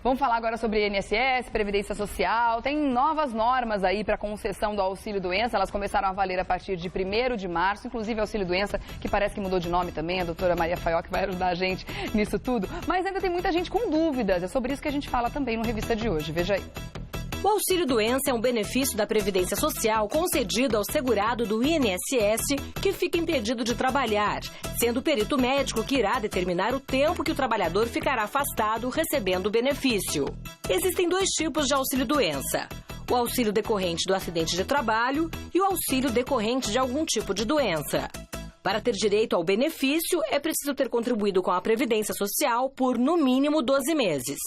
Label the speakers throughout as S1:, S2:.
S1: Vamos falar agora sobre INSS, Previdência Social. Tem novas normas aí para concessão do auxílio-doença. Elas começaram a valer a partir de 1º de março, inclusive auxílio-doença, que parece que mudou de nome também. A doutora Maria Faioc vai ajudar a gente nisso tudo. Mas ainda tem muita gente com dúvidas. É sobre isso que a gente fala também no Revista de hoje. Veja aí.
S2: O auxílio-doença é um benefício da Previdência Social concedido ao segurado do INSS que fica impedido de trabalhar, sendo o perito médico que irá determinar o tempo que o trabalhador ficará afastado recebendo o benefício. Existem 2 tipos de auxílio-doença: o auxílio decorrente do acidente de trabalho e o auxílio decorrente de algum tipo de doença. Para ter direito ao benefício, é preciso ter contribuído com a Previdência Social por, no mínimo, 12 meses.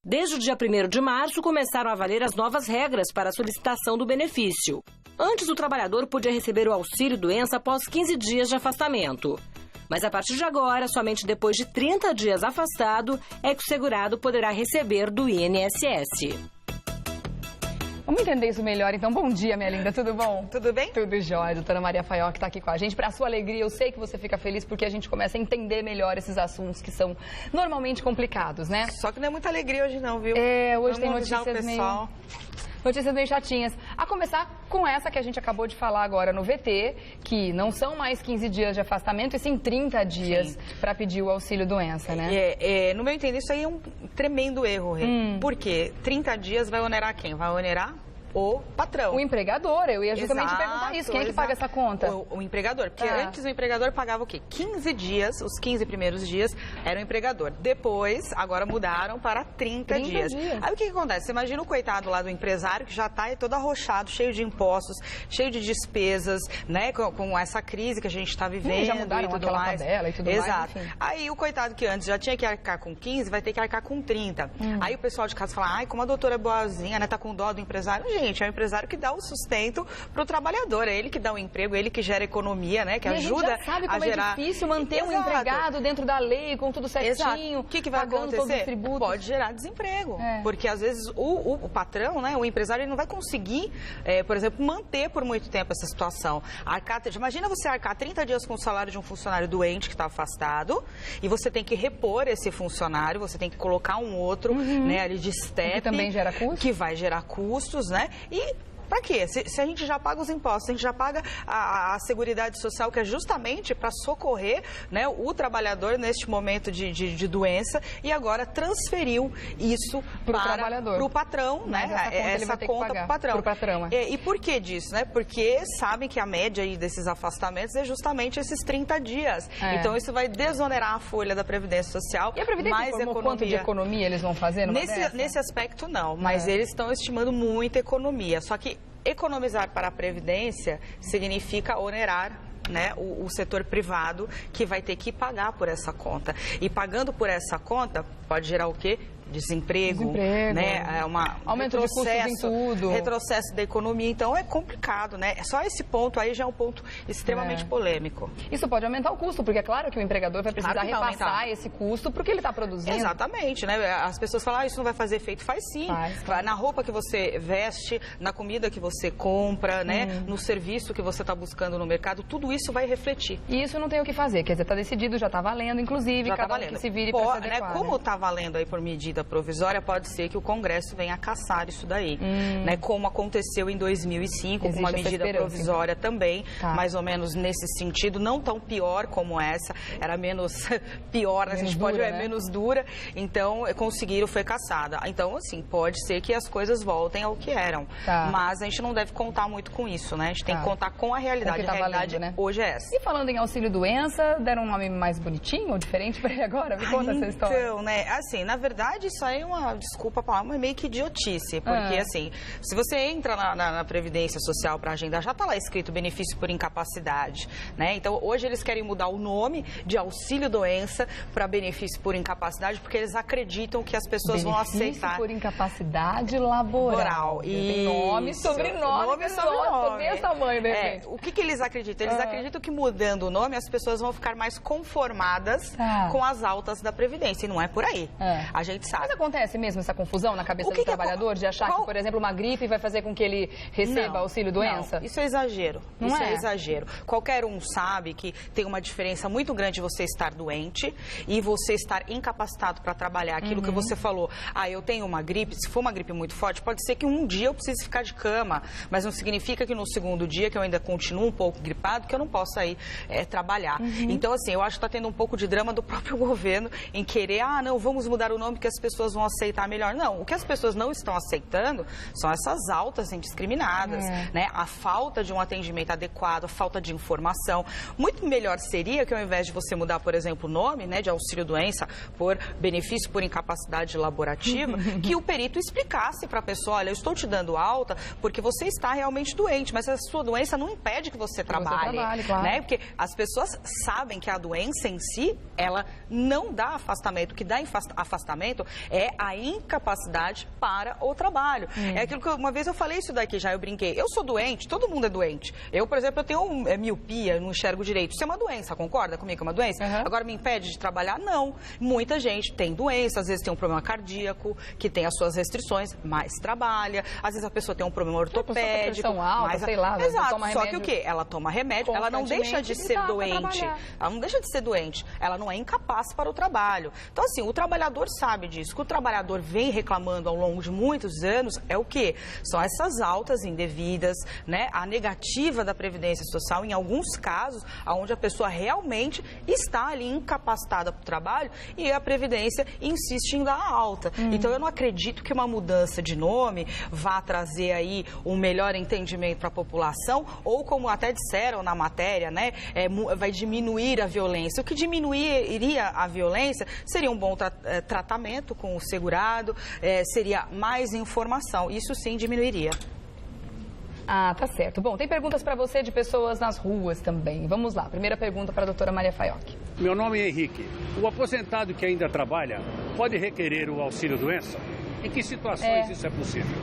S2: Desde o dia 1º de março, começaram a valer as novas regras para a solicitação do benefício. Antes, o trabalhador podia receber o auxílio-doença após 15 dias de afastamento. Mas a partir de agora, somente depois de 30 dias afastado, é que o segurado poderá receber do INSS.
S1: Vamos entender isso melhor, então. Bom dia, minha linda. Tudo bom?
S3: Tudo bem?
S1: Tudo jóia. Doutora Maria Faioc está aqui com a gente. Para a sua alegria, eu sei que você fica feliz porque a gente começa a entender melhor esses assuntos que são normalmente complicados, né?
S3: Só que não é muita alegria hoje não, viu?
S1: Hoje tem notícias meio chatinhas. A começar com essa que a gente acabou de falar agora no VT, que não são mais 15 dias de afastamento, e sim 30 dias para pedir o auxílio-doença, né?
S3: No meu entender, isso aí é um tremendo erro, Rê. Por quê? 30 dias vai onerar quem? Vai onerar o patrão.
S1: O empregador, eu ia justamente perguntar isso. Quem é que paga essa conta?
S3: O empregador. Porque antes o empregador pagava o quê? 15 dias, os 15 primeiros dias era o empregador. Depois, agora mudaram para 30 dias. Aí o que acontece? Você imagina o coitado lá do empresário que já está todo arrochado, cheio de impostos, cheio de despesas, né? Com essa crise que a gente está vivendo.
S1: Já mudaram
S3: e tudo
S1: aquela
S3: mais.
S1: tabela e tudo mais.
S3: Exato. Aí o coitado que antes já tinha que arcar com 15, vai ter que arcar com 30. Aí o pessoal de casa fala, ai, como a doutora é boazinha, né? Tá com dó do empresário. Gente, é o empresário que dá o sustento para o trabalhador, é ele que dá o emprego, é ele que gera economia, né? Que ajuda
S1: a gente já sabe como
S3: a gerar...
S1: é difícil manter um empregado dentro da lei, com tudo certinho.
S3: O que vai acontecer? Pode gerar desemprego, porque às vezes o patrão, né, o empresário, ele não vai conseguir, por exemplo, manter por muito tempo essa situação. Imagina você arcar 30 dias com o salário de um funcionário doente que está afastado e você tem que repor esse funcionário, você tem que colocar um outro, né, ali de step.
S1: Que também gera custos.
S3: Que vai gerar custos, né? E para quê? Se a gente já paga os impostos, a gente já paga a Seguridade Social, que é justamente para socorrer, né, o trabalhador neste momento de doença, e agora transferiu isso para o patrão, né? Essa conta para o patrão. E por que disso? Né? Porque sabem que a média aí desses afastamentos é justamente esses 30 dias. Então isso vai desonerar a folha da Previdência Social.
S1: E a Previdência informou quanto de economia eles vão fazer
S3: nesse aspecto não, mas eles estão estimando muita economia. Só que economizar para a Previdência significa onerar, né, o setor privado, que vai ter que pagar por essa conta. E pagando por essa conta, pode gerar o quê? Desemprego, né?
S1: Aumento de custos em tudo.
S3: Retrocesso da economia, então é complicado, né? Só esse ponto aí já é um ponto extremamente polêmico.
S1: Isso pode aumentar o custo, porque é claro que o empregador vai precisar repassar esse custo porque ele está produzindo.
S3: Exatamente, né? As pessoas falam, isso não vai fazer efeito. Faz sim. Faz. Na roupa que você veste, na comida que você compra, né? No serviço que você está buscando no mercado, tudo isso vai refletir.
S1: E isso não tem o que fazer, quer dizer, está decidido, já está valendo, inclusive,
S3: já
S1: cada um que se vire para se adequar,
S3: como está valendo aí por medida provisória, pode ser que o Congresso venha a caçar isso daí, né? Como aconteceu em 2005, com uma medida provisória também, mais ou menos nesse sentido, não tão pior como essa, era menos pior, né? A gente pode ver, menos dura, então conseguiram, foi caçada. Então, assim, pode ser que as coisas voltem ao que eram, mas a gente não deve contar muito com isso, né? A gente tem que contar com a realidade. A realidade hoje é essa.
S1: E falando em auxílio-doença, deram um nome mais bonitinho ou diferente para ele agora? Me conta essa história.
S3: Então, né, assim, na verdade, isso aí é desculpa a palavra, meio que idiotice, porque assim, se você entra na Previdência Social para agendar, já está lá escrito benefício por incapacidade, né? Então, hoje eles querem mudar o nome de auxílio-doença para benefício por incapacidade, porque eles acreditam que as pessoas vão aceitar.
S1: Benefício por incapacidade laboral.
S3: E
S1: nome, sobrenome, desse tamanho, né?
S3: O que eles acreditam? Eles acreditam que mudando o nome, as pessoas vão ficar mais conformadas com as altas da Previdência, e não é por aí. A gente pensar.
S1: Mas acontece mesmo essa confusão na cabeça do trabalhador de achar que, por exemplo, uma gripe vai fazer com que ele receba auxílio-doença?
S3: Não, isso é exagero. Isso é exagero. Qualquer um sabe que tem uma diferença muito grande de você estar doente e você estar incapacitado para trabalhar. Aquilo que você falou, eu tenho uma gripe, se for uma gripe muito forte, pode ser que um dia eu precise ficar de cama, mas não significa que no segundo dia, que eu ainda continuo um pouco gripado, que eu não possa ir trabalhar. Então, assim, eu acho que está tendo um pouco de drama do próprio governo em querer, não, vamos mudar o nome que as pessoas vão aceitar melhor. Não, o que as pessoas não estão aceitando são essas altas indiscriminadas, né? A falta de um atendimento adequado, a falta de informação. Muito melhor seria que ao invés de você mudar, por exemplo, o nome, né, de auxílio-doença por benefício por incapacidade laborativa, que o perito explicasse para a pessoa, olha, eu estou te dando alta porque você está realmente doente, mas a sua doença não impede que você trabalhe,
S1: claro.
S3: né? Porque as pessoas sabem que a doença em si, ela não dá afastamento. O que dá afastamento é a incapacidade para o trabalho. É aquilo que uma vez eu falei isso daqui já, eu brinquei. Eu sou doente, todo mundo é doente. Eu, por exemplo, eu tenho miopia, não enxergo direito. Isso é uma doença, concorda comigo que é uma doença? Agora me impede de trabalhar? Não. Muita gente tem doença, às vezes tem um problema cardíaco, que tem as suas restrições, mas trabalha. Às vezes a pessoa tem um problema ortopédico.
S1: Alta, sei lá,
S3: exato,
S1: toma
S3: só que o quê? Ela toma remédio, ela não deixa de ser doente. Ela não deixa de ser doente. Ela não é incapaz para o trabalho. Então, assim, o trabalhador sabe disso. O que o trabalhador vem reclamando ao longo de muitos anos é o quê? São essas altas indevidas, né? A negativa da Previdência Social, em alguns casos, onde a pessoa realmente está ali incapacitada para o trabalho e a Previdência insiste em dar alta. Então, eu não acredito que uma mudança de nome vá trazer aí um melhor entendimento para a população, ou como até disseram na matéria, né? Vai diminuir a violência. O que diminuiria a violência seria um bom tratamento com o segurado, seria mais informação. Isso sim diminuiria.
S1: Tá certo. Bom, tem perguntas para você de pessoas nas ruas também. Vamos lá. Primeira pergunta para a doutora Maria Faiocchi.
S4: Meu nome é Henrique. O aposentado que ainda trabalha pode requerer o auxílio-doença? Em que situações isso é possível?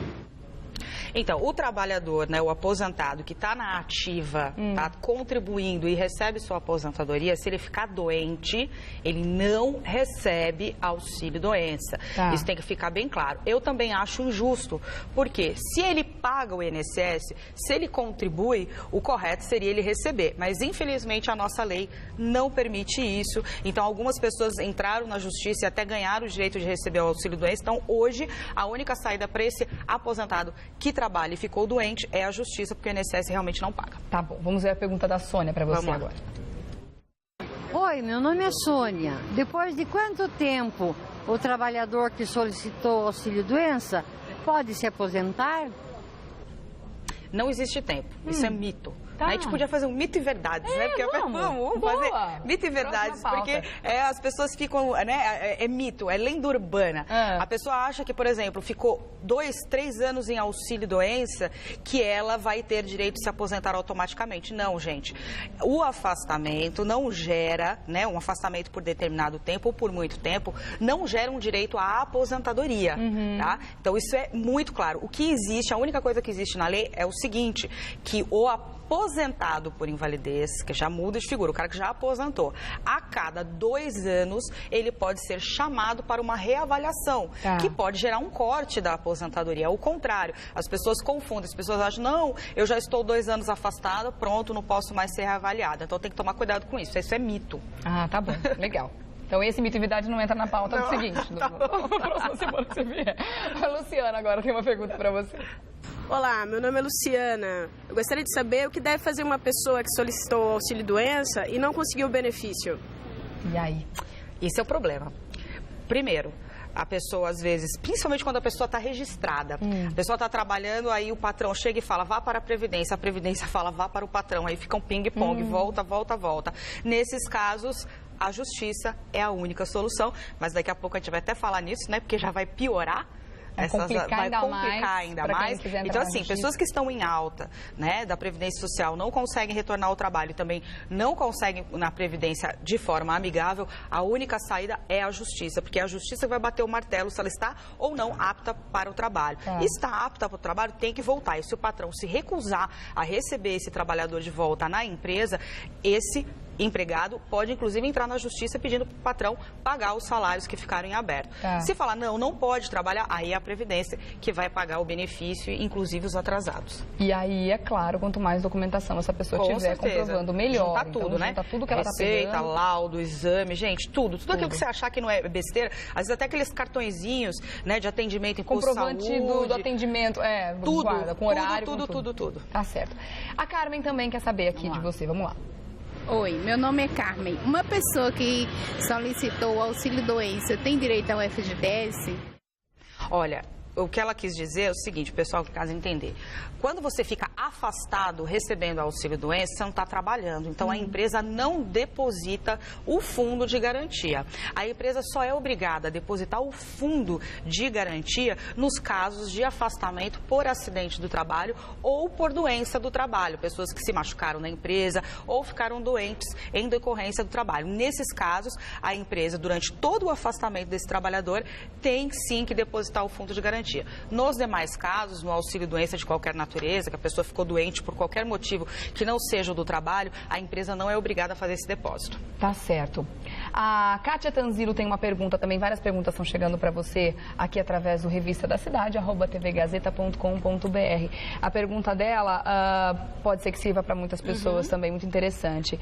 S3: Então, o trabalhador, né, o aposentado que está na ativa, está contribuindo e recebe sua aposentadoria, se ele ficar doente, ele não recebe auxílio-doença. Isso tem que ficar bem claro. Eu também acho injusto, porque se ele paga o INSS, se ele contribui, o correto seria ele receber. Mas, infelizmente, a nossa lei não permite isso. Então, algumas pessoas entraram na justiça e até ganharam o direito de receber o auxílio-doença. Então, hoje, a única saída para esse aposentado que trabalha e ficou doente é a justiça, porque o INSS realmente não paga.
S1: Tá bom, vamos ver a pergunta da Sônia para você agora.
S5: Oi, meu nome é Sônia. Depois de quanto tempo o trabalhador que solicitou auxílio-doença pode se aposentar?
S3: Não existe tempo, isso é mito. A gente podia fazer um mito e verdades, né? Porque vamos fazer mito e verdades, porque as pessoas ficam, né? É mito, é lenda urbana. A pessoa acha que, por exemplo, ficou 2, 3 anos em auxílio-doença, que ela vai ter direito de se aposentar automaticamente. Não, gente. O afastamento não gera, né? Um afastamento por determinado tempo ou por muito tempo, não gera um direito à aposentadoria, tá? Então, isso é muito claro. O que existe, a única coisa que existe na lei é o seguinte, que o aposentado por invalidez, que já muda de figura, o cara que já aposentou, a cada 2 anos ele pode ser chamado para uma reavaliação, que pode gerar um corte da aposentadoria. Ao contrário, as pessoas confundem, as pessoas acham, não, eu já estou 2 anos afastada, pronto, não posso mais ser reavaliada. Então tem que tomar cuidado com isso, isso é mito.
S1: Tá bom, legal. Então, esse mito e verdade não entra na pauta do seguinte. Na próxima semana que você vier. A Luciana agora tem uma pergunta para você.
S6: Olá, meu nome é Luciana. Eu gostaria de saber o que deve fazer uma pessoa que solicitou auxílio-doença e não conseguiu o benefício.
S1: E aí?
S3: Esse é o problema. Primeiro, a pessoa, às vezes, principalmente quando a pessoa está registrada, a pessoa está trabalhando, aí o patrão chega e fala, vá para a Previdência fala, vá para o patrão, aí fica um ping-pong, volta. Nesses casos, a justiça é a única solução, mas daqui a pouco a gente vai até falar nisso, né, porque já vai piorar.
S1: Vai complicar ainda mais.
S3: Então, assim, pessoas que estão em alta, né, da Previdência Social não conseguem retornar ao trabalho e também não conseguem na Previdência de forma amigável, a única saída é a Justiça, porque é a Justiça que vai bater o martelo se ela está ou não apta para o trabalho. Está apta para o trabalho, tem que voltar. E se o patrão se recusar a receber esse trabalhador de volta na empresa, esse empregado pode, inclusive, entrar na justiça pedindo para o patrão pagar os salários que ficaram em aberto. Se falar, não pode trabalhar, aí é a Previdência que vai pagar o benefício, inclusive os atrasados.
S1: E aí, é claro, quanto mais documentação essa pessoa tiver comprovando, melhor.
S3: Junta tudo,
S1: então,
S3: né?
S1: Junta tudo que ela
S3: Receita,
S1: tá pegando.
S3: laudo, exame, gente, tudo aquilo que você achar que não é besteira, às vezes até aqueles cartõezinhos, né, de atendimento em posto de saúde.
S1: Comprovante do atendimento,
S3: tudo,
S1: guarda, com horário,
S3: tudo.
S1: Tá certo. A Carmen também quer saber aqui de você, vamos lá.
S7: Oi, meu nome é Carmen. Uma pessoa que solicitou o auxílio-doença tem direito ao FGTS?
S3: Olha, o que ela quis dizer é o seguinte, pessoal que casa entender. Quando você fica afastado recebendo auxílio-doença, você não está trabalhando. Então, a empresa não deposita o fundo de garantia. A empresa só é obrigada a depositar o fundo de garantia nos casos de afastamento por acidente do trabalho ou por doença do trabalho. Pessoas que se machucaram na empresa ou ficaram doentes em decorrência do trabalho. Nesses casos, a empresa, durante todo o afastamento desse trabalhador, tem sim que depositar o fundo de garantia. Nos demais casos, no auxílio-doença de qualquer natureza, que a pessoa ficou doente por qualquer motivo que não seja o do trabalho, a empresa não é obrigada a fazer esse depósito.
S1: Tá certo. A Kátia Tanzilo tem uma pergunta também, várias perguntas estão chegando para você aqui através do Revista da Cidade, @tvgazeta.com.br. A pergunta dela pode ser que sirva para muitas pessoas também, muito interessante.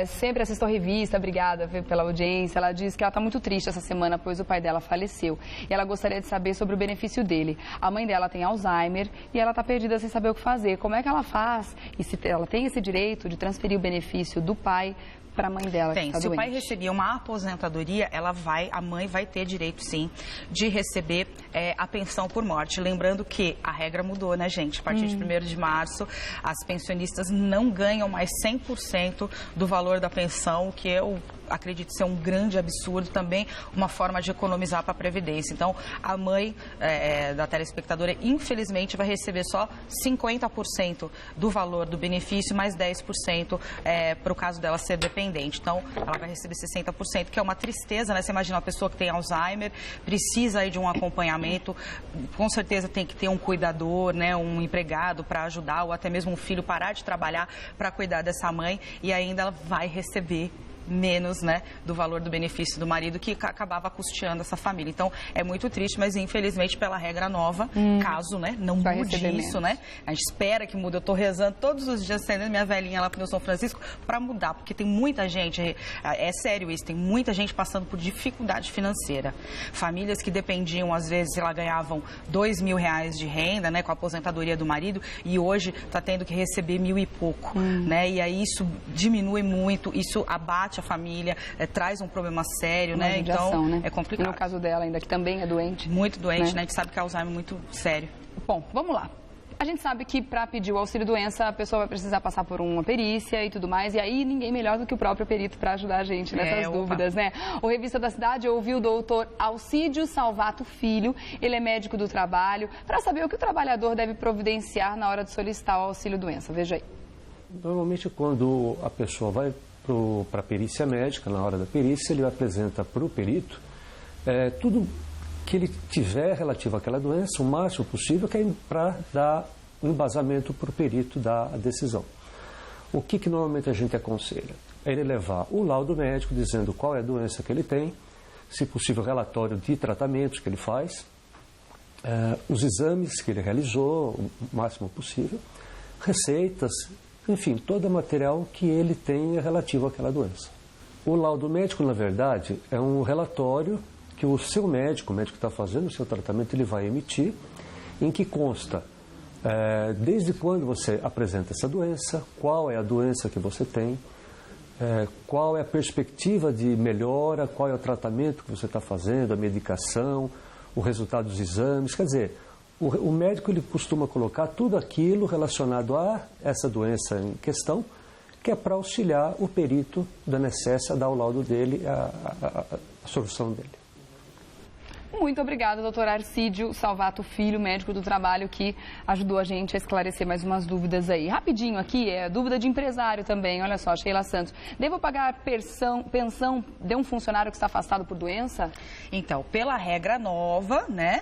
S1: Sempre assisto a revista, obrigada pela audiência. Ela diz que ela está muito triste essa semana, pois o pai dela faleceu. E ela gostaria de saber sobre o benefício dele. A mãe dela tem Alzheimer e ela está perdida sem saber o que fazer. Como é que ela faz? E se ela tem esse direito de transferir o benefício do pai para a mãe dela?
S3: Tem.
S1: Que tá
S3: Se
S1: doente.
S3: o pai receber uma aposentadoria, a mãe vai ter direito, sim, de receber a pensão por morte. Lembrando que a regra mudou, né, gente? A partir de 1º de março, as pensionistas não ganham mais 100% do valor da pensão, o que eu acredito ser um grande absurdo, também uma forma de economizar para a Previdência. Então, a mãe da telespectadora, infelizmente, vai receber só 50% do valor do benefício, mais 10% para o caso dela ser dependente. Então, ela vai receber 60%, que é uma tristeza, né? Você imagina uma pessoa que tem Alzheimer, precisa aí de um acompanhamento, com certeza tem que ter um cuidador, né? Um empregado para ajudar, ou até mesmo um filho parar de trabalhar para cuidar dessa mãe, e ainda ela vai receber menos, né, do valor do benefício do marido, que acabava custeando essa família. Então, é muito triste, mas infelizmente pela regra nova, caso, né, não mude isso, né, a gente espera que mude. Eu estou rezando todos os dias, acendendo minha velhinha lá para o São Francisco, para mudar, porque tem muita gente, é sério isso, tem muita gente passando por dificuldade financeira. Famílias que dependiam, às vezes, ela ganhavam R$2.000 de renda, né, com a aposentadoria do marido, e hoje está tendo que receber 1.000 e pouco, né, e aí isso diminui muito, isso abate a família, traz um problema sério, né? Então,
S1: né?
S3: É complicado.
S1: E no caso dela ainda, que também é doente.
S3: Muito doente, né? A gente sabe que a Alzheimer é muito sério.
S1: Bom, vamos lá. A gente sabe que para pedir o auxílio-doença, a pessoa vai precisar passar por uma perícia e tudo mais, e aí ninguém melhor do que o próprio perito para ajudar a gente nessas dúvidas, né? O Revista da Cidade ouviu o doutor Alcídio Salvato Filho, ele é médico do trabalho, para saber o que o trabalhador deve providenciar na hora de solicitar o auxílio-doença. Veja aí.
S8: Normalmente, quando a pessoa vai para a perícia médica, na hora da perícia, ele apresenta para o perito tudo que ele tiver relativo àquela doença, o máximo possível, que é para dar um embasamento para o perito dar a decisão. O que normalmente a gente aconselha? É ele levar o laudo médico dizendo qual é a doença que ele tem, se possível, relatório de tratamentos que ele faz, os exames que ele realizou, o máximo possível, receitas, enfim, todo o material que ele tem relativo àquela doença. O laudo médico, na verdade, é um relatório que o seu médico, o médico que está fazendo o seu tratamento, ele vai emitir, em que consta desde quando você apresenta essa doença, qual é a doença que você tem, qual é a perspectiva de melhora, qual é o tratamento que você está fazendo, a medicação, o resultado dos exames, quer dizer, o médico ele costuma colocar tudo aquilo relacionado a essa doença em questão, que é para auxiliar o perito da INSS a dar o laudo dele, a solução dele.
S1: Muito obrigada, doutor Alcídio Salvato Filho, médico do trabalho, que ajudou a gente a esclarecer mais umas dúvidas aí. Rapidinho aqui, dúvida de empresário também, olha só, Sheila Santos. Devo pagar pensão de um funcionário que está afastado por doença?
S3: Então, pela regra nova, né,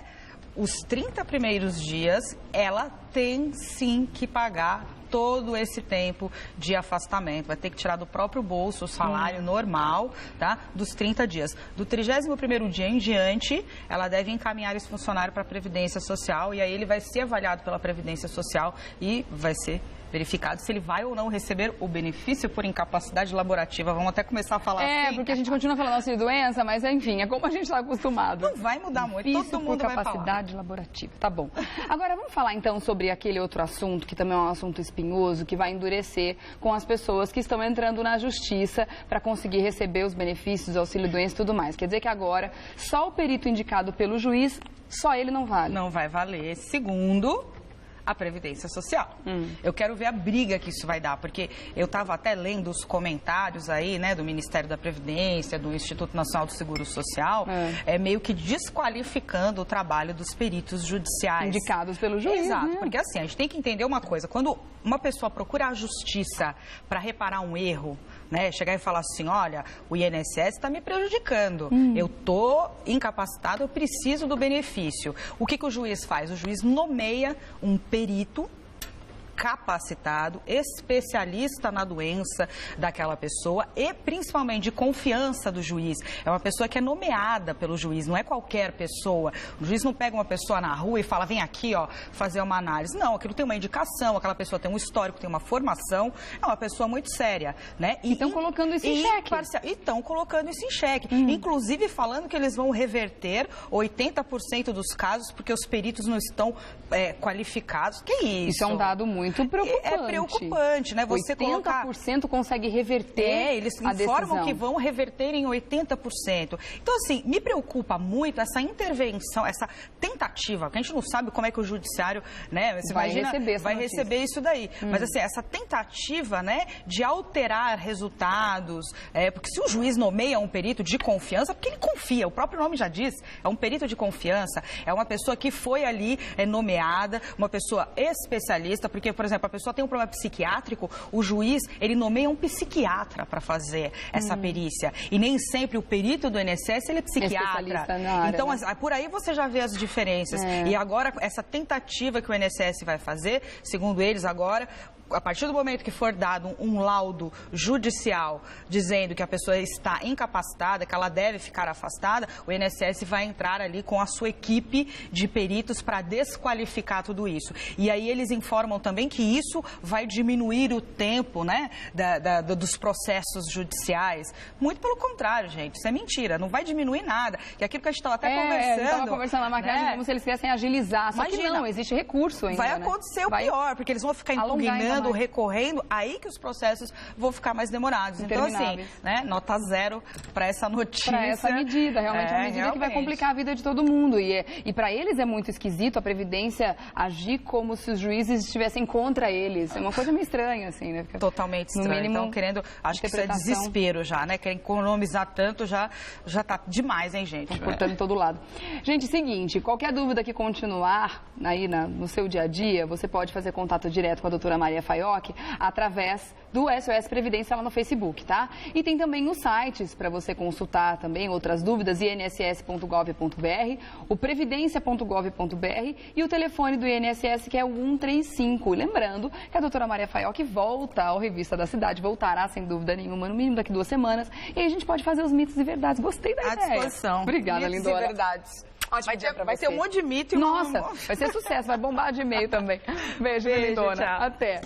S3: os 30 primeiros dias, ela tem sim que pagar todo esse tempo de afastamento. Vai ter que tirar do próprio bolso o salário normal, tá? Dos 30 dias. Do 31º dia em diante, ela deve encaminhar esse funcionário para a Previdência Social e aí ele vai ser avaliado pela Previdência Social e vai ser verificado se ele vai ou não receber o benefício por incapacidade laborativa. Vamos até começar a falar assim.
S1: Porque a gente continua falando auxílio-doença, mas enfim, é como a gente está acostumado.
S3: Não vai mudar muito, todo mundo vai falar.
S1: Incapacidade laborativa, tá bom. Agora vamos falar então sobre aquele outro assunto, que também é um assunto espinhoso, que vai endurecer com as pessoas que estão entrando na justiça para conseguir receber os benefícios, auxílio-doença e tudo mais. Quer dizer que agora, só o perito indicado pelo juiz, só ele não vale.
S3: Não vai valer. Segundo a Previdência Social. Eu quero ver a briga que isso vai dar, porque eu estava até lendo os comentários aí, né, do Ministério da Previdência, do Instituto Nacional do Seguro Social, meio que desqualificando o trabalho dos peritos judiciais.
S1: Indicados pelo juiz.
S3: Exato, porque assim, a gente tem que entender uma coisa, quando uma pessoa procura a justiça para reparar um erro, né, chegar e falar assim, olha, o INSS está me prejudicando, eu estou incapacitado, eu preciso do benefício. O que o juiz faz? O juiz nomeia um perito capacitado, especialista na doença daquela pessoa e principalmente de confiança do juiz. É uma pessoa que é nomeada pelo juiz, não é qualquer pessoa. O juiz não pega uma pessoa na rua e fala, vem aqui, ó, fazer uma análise. Não, aquilo tem uma indicação, aquela pessoa tem um histórico, tem uma formação, é uma pessoa muito séria, né?
S1: E estão colocando isso em xeque.
S3: E estão colocando isso em xeque. Inclusive falando que eles vão reverter 80% dos casos porque os peritos não estão qualificados. Que isso?
S1: Isso é um dado muito preocupante.
S3: É preocupante, né? Você
S1: 80% consegue reverter
S3: eles
S1: a
S3: informam
S1: decisão.
S3: que vão reverter em 80%. Então, assim, me preocupa muito essa intervenção, essa tentativa, que a gente não sabe como é que o judiciário, né? Você
S1: vai
S3: imagina,
S1: receber
S3: vai receber isso daí. Mas, assim, essa tentativa, né, de alterar resultados, porque se o juiz nomeia um perito de confiança, porque ele confia, o próprio nome já diz, é um perito de confiança, é uma pessoa que foi ali nomeada, uma pessoa especialista, porque, por exemplo, a pessoa tem um problema psiquiátrico, o juiz, ele nomeia um psiquiatra para fazer essa perícia. E nem sempre o perito do INSS, ele é psiquiatra.
S1: Na área,
S3: então,
S1: né?
S3: por aí você já vê as diferenças. E agora, essa tentativa que o INSS vai fazer, segundo eles agora, a partir do momento que for dado um laudo judicial dizendo que a pessoa está incapacitada, que ela deve ficar afastada, o INSS vai entrar ali com a sua equipe de peritos para desqualificar tudo isso. E aí eles informam também que isso vai diminuir o tempo, né, dos processos judiciais. Muito pelo contrário, gente, isso é mentira, não vai diminuir nada. Que aquilo que a gente estava até conversando.
S1: Estava conversando na maquiagem como se eles quisessem agilizar. Só que não, existe recurso ainda.
S3: Vai acontecer o pior, porque eles vão ficar impugnando, recorrendo, aí que os processos vão ficar mais demorados. Então, assim, né, nota 0 para essa notícia.
S1: Para essa medida, realmente é uma medida que vai complicar a vida de todo mundo. E para eles é muito esquisito a Previdência agir como se os juízes estivessem contra eles. É uma coisa meio estranha, assim, né?
S3: Totalmente estranho. Então, querendo, acho que isso é desespero já, né? Quer economizar tanto, já tá demais, hein, gente?
S1: Cortando todo lado. Gente, seguinte, qualquer dúvida que continuar aí no seu dia a dia, você pode fazer contato direto com a doutora Maria Faioc através do SOS Previdência lá no Facebook, tá? E tem também os sites para você consultar também outras dúvidas, inss.gov.br, o previdência.gov.br e o telefone do INSS, que é o 135. Lembrando que a doutora Maria Faioc volta ao Revista da Cidade, voltará sem dúvida nenhuma, no mínimo daqui 2 semanas, e aí a gente pode fazer os mitos e verdades. Gostei da ideia.
S3: À disposição.
S1: Obrigada,
S3: mitos
S1: lindona.
S3: E verdades.
S1: Vai
S3: ter um monte de mito e
S1: Nossa, vai ser sucesso, vai bombar de e-mail também. Beijo, lindona.
S3: Tchau.
S1: Até.